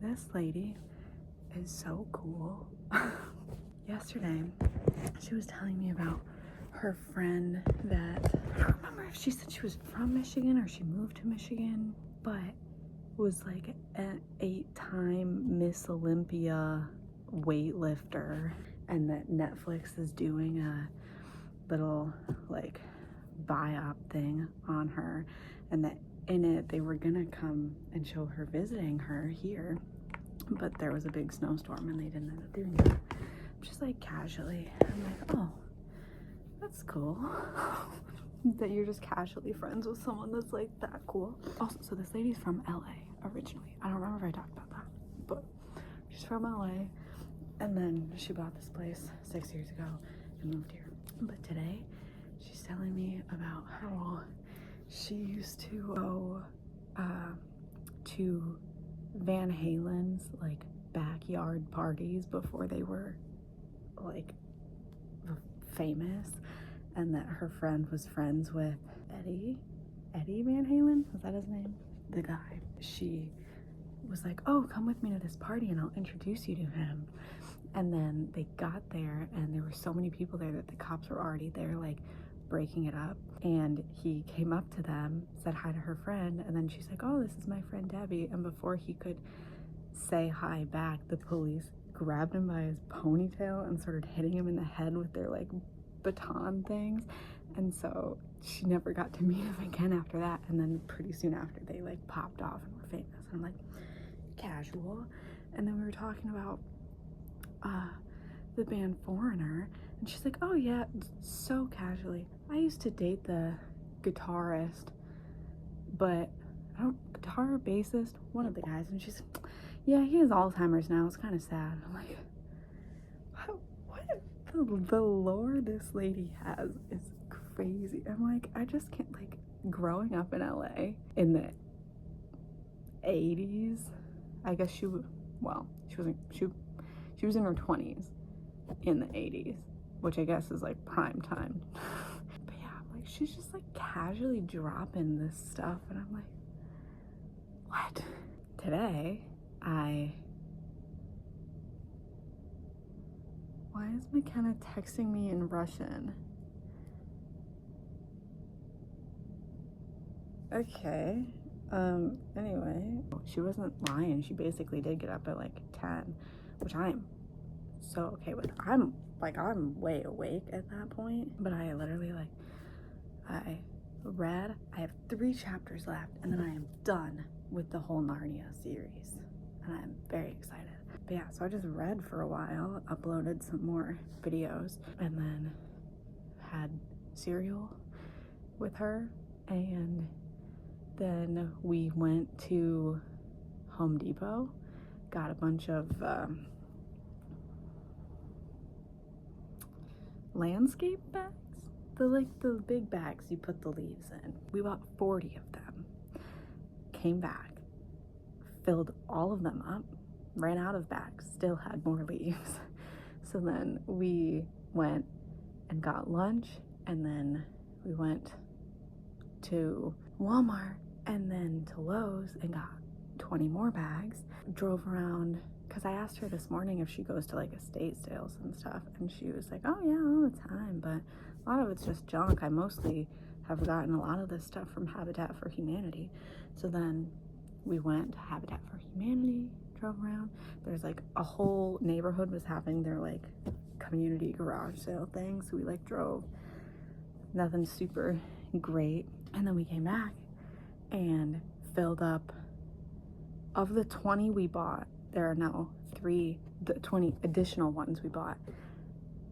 This lady is so cool. Yesterday, she was telling me about her friend that, I don't remember if she said she was from Michigan or she moved to Michigan, but was like an 8-time Miss Olympia weightlifter, and that Netflix is doing a little like biop thing on her, and that in it they were gonna come and show her visiting her here, but there was a big snowstorm and they didn't end up doing it. Just like casually, I'm like, oh, that's cool. That you're just casually friends with someone that's like that cool. Also, so this lady's from LA originally. I don't remember if I talked about that, but she's from LA, and then she bought this place 6 years ago and moved here. But today she's telling me about how she used to go to Van Halen's like backyard parties before they were like famous, and that her friend was friends with Eddie Van Halen, was that his name? The guy. She was like, oh, come with me to this party and I'll introduce you to him. And then they got there and there were so many people there that the cops were already there like breaking it up, and he came up to them, said hi to her friend, and then she's like, oh, this is my friend Debbie, and before he could say hi back, the police grabbed him by his ponytail and started hitting him in the head with their like baton things. And so she never got to meet him again after that, and then pretty soon after they like popped off and were famous. And I'm like, casual. And then we were talking about the band Foreigner, and she's like, oh yeah, so casually, I used to date the guitarist, but I don't, guitar bassist, one of the guys, and she's like, yeah, he has Alzheimer's now, it's kind of sad. I'm like, what the lore this lady has is crazy. I'm like, I just can't, like, growing up in LA in the 80s, I guess she was in her 20s in the 80s, which I guess is like prime time. But yeah, like she's just like casually dropping this stuff, and I'm like, what? Today, why is McKenna texting me in Russian? Okay, anyway, she wasn't lying. She basically did get up at like 10, which I'm so okay with. I'm way awake at that point, but I literally like, I have 3 chapters left, and then I am done with the whole Narnia series, and I'm very excited. But yeah, so I just read for a while, uploaded some more videos, and then had cereal with her, and then we went to Home Depot, got a bunch of landscape bags, the big bags you put the leaves in. We bought 40 of them, came back, filled all of them up, ran out of bags, still had more leaves. So then we went and got lunch, and then we went to Walmart and then to Lowe's and got 20 more bags. Drove around, because I asked her this morning if she goes to like estate sales and stuff, and she was like, oh yeah, all the time, but a lot of it's just junk. I mostly have gotten a lot of this stuff from Habitat for Humanity. So then we went to Habitat for Humanity, drove around. There's like a whole neighborhood was having their like community garage sale thing, so we like drove, nothing super great, and then we came back and filled up. Of the 20 we bought, there are now 3, the 20 additional ones we bought,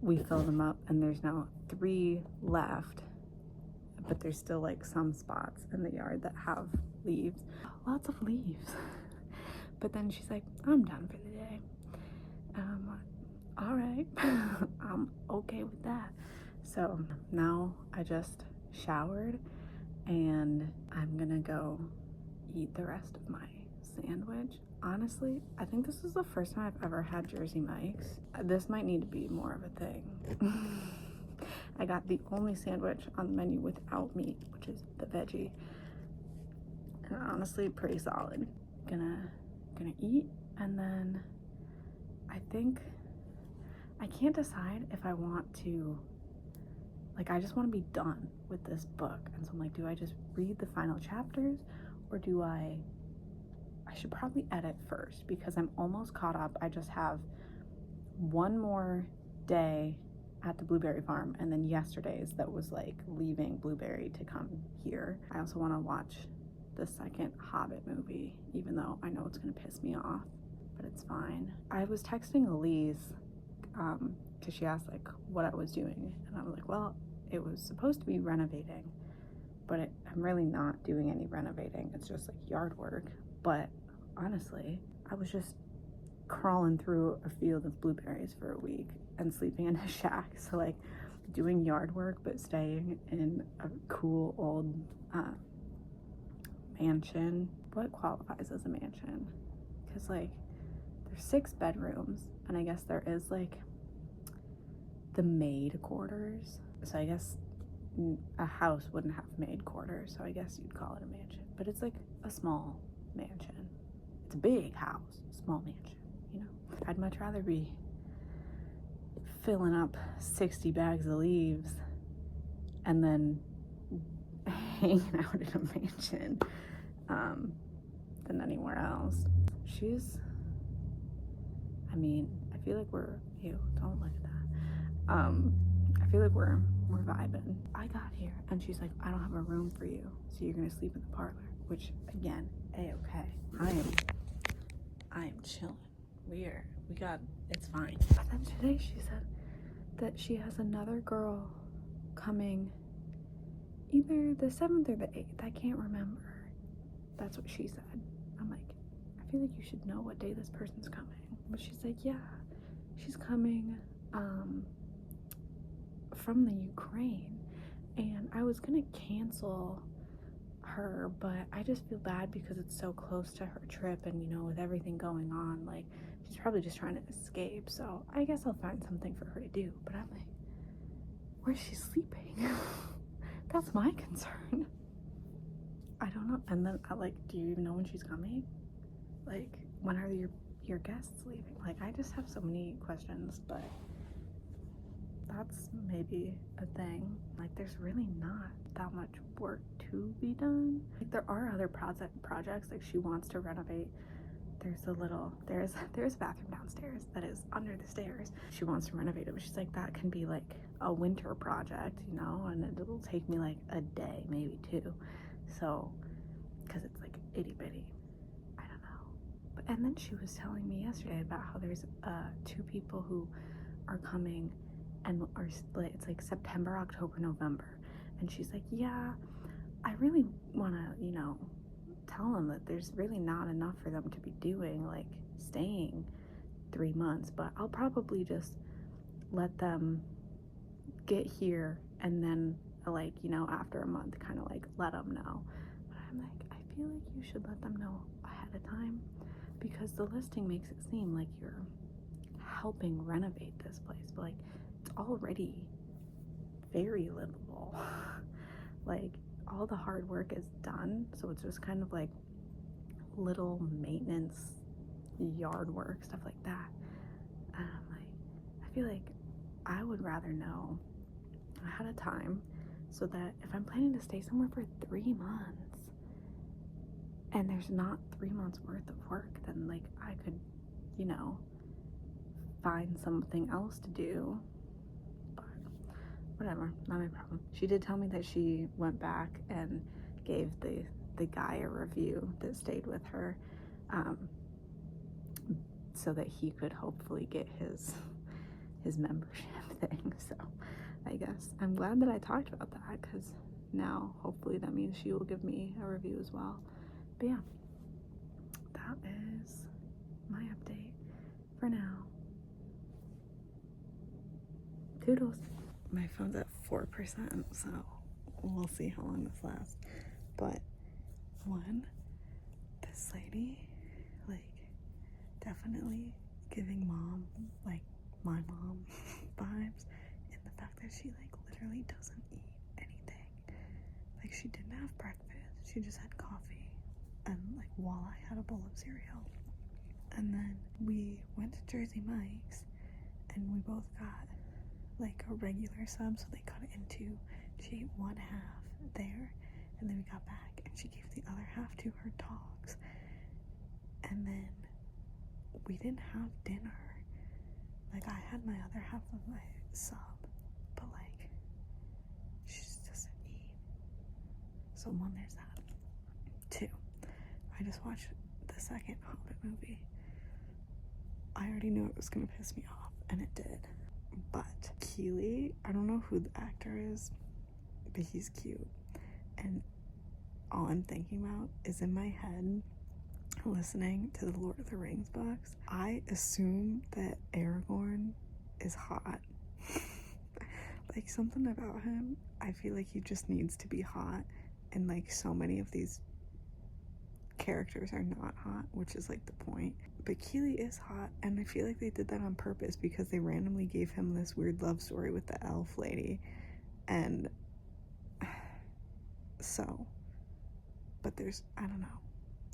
we filled them up, and there's now 3 left, but there's still like some spots in the yard that have leaves, lots of leaves. But then she's like, I'm done for the day, and I'm like, all right. I'm okay with that. So now I just showered, and I'm gonna go eat the rest of my sandwich. Honestly, I think this is the first time I've ever had Jersey Mike's. This might need to be more of a thing. I got the only sandwich on the menu without meat, which is the veggie, and honestly pretty solid. Gonna eat, And then I think I can't decide if I want to, like, I just want to be done with this book. And so I'm like, do I just read the final chapters, or do I should probably edit first, because I'm almost caught up. I just have one more day at the Blueberry Farm, and then yesterday's that was like leaving Blueberry to come here. I also want to watch the second Hobbit movie, even though I know it's gonna piss me off, but it's fine. I was texting Elise because she asked like what I was doing, and I was like, well, it was supposed to be renovating, but I'm really not doing any renovating. It's just like yard work. But honestly, I was just crawling through a field of blueberries for a week and sleeping in a shack. So like doing yard work but staying in a cool old mansion. What qualifies as a mansion? Because like there's 6 bedrooms, and I guess there is like the maid quarters. So I guess a house wouldn't have maid quarters, so I guess you'd call it a mansion. But it's like a small mansion. It's a big house, small mansion, you know? I'd much rather be filling up 60 bags of leaves and then hanging out in a mansion than anywhere else. I mean, I feel like don't look at that. I feel like we're vibing. I got here and she's like, I don't have a room for you, so you're gonna sleep in the parlor, which again, A-okay. I am chilling. It's fine. But then today she said that she has another girl coming either the 7th or the 8th. I can't remember. That's what she said. I'm like, I feel like you should know what day this person's coming. But she's like, yeah, she's coming from the Ukraine. And I was gonna cancel her, but I just feel bad because it's so close to her trip, and you know, with everything going on, like she's probably just trying to escape. So I guess I'll find something for her to do. But I'm like, where's she sleeping? That's my concern. I don't know. And then do you even know when she's coming? Like, when are your guests leaving? Like, I just have so many questions, but that's maybe a thing. Like, there's really not that much work to be done. Like, there are other projects, like she wants to renovate. There's a bathroom downstairs that is under the stairs. She wants to renovate it, but she's like, that can be like a winter project, you know, and it'll take me like a day, maybe 2. So, because it's like itty bitty. I don't know. And then she was telling me yesterday about how there's 2 people who are coming and are split. It's like September, October, November. And she's like, yeah, I really want to, you know, tell them that there's really not enough for them to be doing, like staying 3 months, but I'll probably just let them get here and then, like, you know, after a month, kind of like let them know. But I'm like, I feel like you should let them know ahead of time, because the listing makes it seem like you're helping renovate this place, but like it's already very livable. Like, all the hard work is done, so it's just kind of like little maintenance, yard work, stuff like that. And I'm like, I feel like I would rather know ahead of time, so that if I'm planning to stay somewhere for 3 months and there's not 3 months worth of work, then like I could, you know, find something else to do. But whatever, not my problem. She did tell me that she went back and gave the guy a review that stayed with her, so that he could hopefully get his membership thing. So I guess I'm glad that I talked about that, because now hopefully that means she will give me a review as well. But yeah, that is my update for now. Toodles. My phone's at 4%, so we'll see how long this lasts. But this lady, like, definitely giving mom, like my mom vibes, in the fact that she like literally doesn't eat anything. Like, she didn't have breakfast, she just had coffee and like Walleye had a bowl of cereal, and then we went to Jersey Mike's and we both got like a regular sub, so they cut it into, she ate one half there, and then we got back and she gave the other half to her dogs. And then we didn't have dinner. Like, I had my other half of my sub, but like, she just doesn't eat. So one, there's that. Two, I just watched the second Hobbit movie. I already knew it was gonna piss me off, and it did. But Keeley, I don't know who the actor is, but he's cute. And all I'm thinking about is, in my head, listening to the Lord of the Rings books, I assume that Aragorn is hot. Like, something about him, I feel like he just needs to be hot, and like so many of these characters are not hot, which is like the point. But Keeley is hot, and I feel like they did that on purpose because they randomly gave him this weird love story with the elf lady. And so, but there's, I don't know,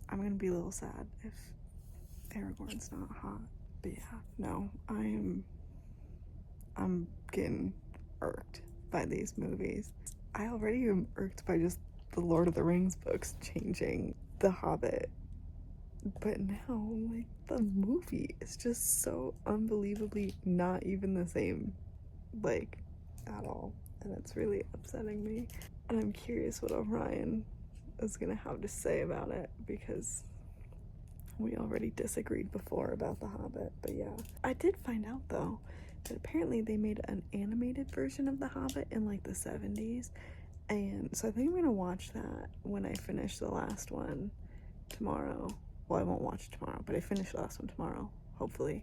I'm gonna be a little sad if Aragorn's not hot. But yeah, no, I'm getting irked by these movies. I already am irked by just the Lord of the Rings books changing The Hobbit, but now, like, the movie is just so unbelievably not even the same, like, at all, and it's really upsetting me. And I'm curious what Orion is gonna have to say about it, because we already disagreed before about The Hobbit. But yeah, I did find out though that apparently they made an animated version of The Hobbit in like the 70s, and so I think I'm gonna watch that when I finish the last one tomorrow. Well, I won't watch it tomorrow, but I finish the last one tomorrow, hopefully.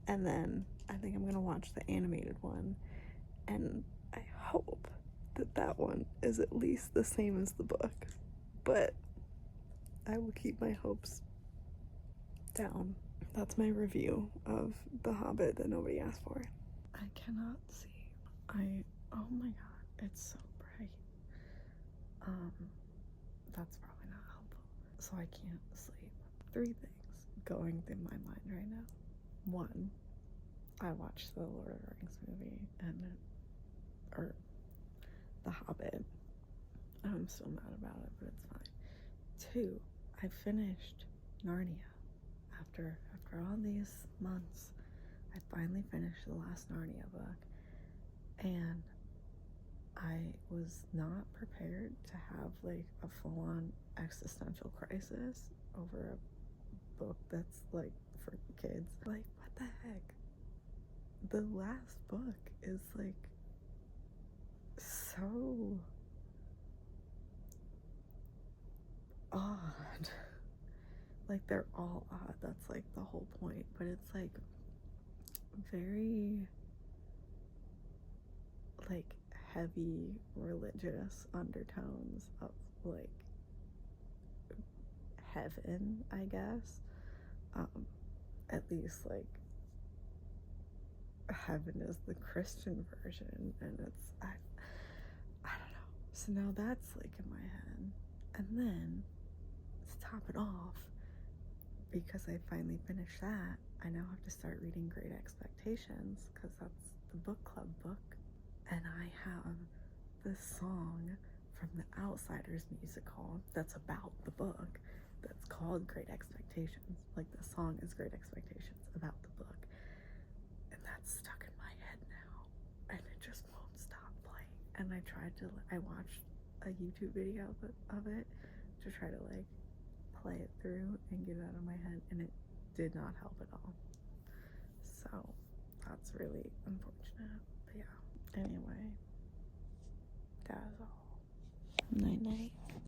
And then I think I'm gonna watch the animated one, and I hope that that one is at least the same as the book, but I will keep my hopes down. That's my review of The Hobbit that nobody asked for. I cannot see. Oh my god, it's so bright. That's probably not helpful. So I can't sleep. 3 things going through my mind right now. 1, I watched the Lord of the Rings movie, or The Hobbit. I'm still mad about it, but it's fine. 2, I finished Narnia. After all these months, I finally finished the last Narnia book, and I was not prepared to have like a full-on existential crisis over a book that's like for kids. Like, what the heck? The last book is like so odd. Like, they're all odd, that's like the whole point, but it's like very like heavy religious undertones of like heaven, I guess. At least like heaven is the Christian version, and it's I don't know. So now that's like in my head. And then to top it off, because I finally finished that, I now have to start reading Great Expectations, because that's the book club book. And I have this song from the Outsiders musical that's about the book, that's called Great Expectations. Like, the song is Great Expectations about the book. And that's stuck in my head now, and it just won't stop playing. And I watched a YouTube video of it to try to like play it through and get it out of my head, and it did not help at all. So that's really unfortunate. But yeah, anyway, that is all. Night night.